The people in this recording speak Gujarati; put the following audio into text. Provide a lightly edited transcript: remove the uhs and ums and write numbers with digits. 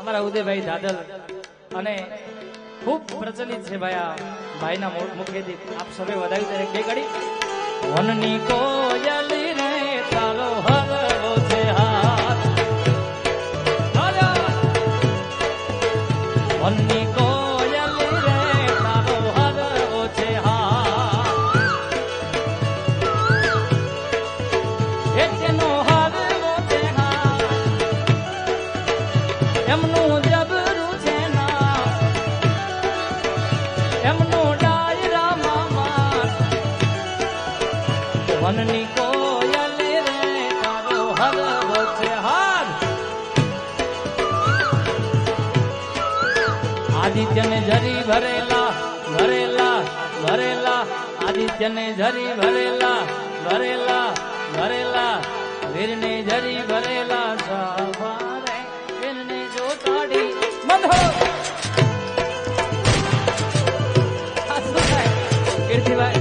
અમારા ઉદયભાઈ દાદલ અને ખૂબ પ્રચલિત છે ભાઈ આ ભાઈના મુખેથી આપ સભે વધાવી દે બે ઘડી વનની કોયલી રે તારો હરવો છે હાથ વનની કોયલી રે તારો હરવો છે હાથ એનો હરવો છે હાથ એમનું જબરું છે ના એમનો ડાયરા મામા વનની કોયલી રે તારો હરવો છે હાથ આદિત્યને જરી ભરેલા ભરેલા ભરેલા આદિત્યને જરી ભરેલા ભરેલા ભરેલા વીરને જરી ભરેલા સવારે વીરને જોતાડી બંધો કીર્તિભાઈ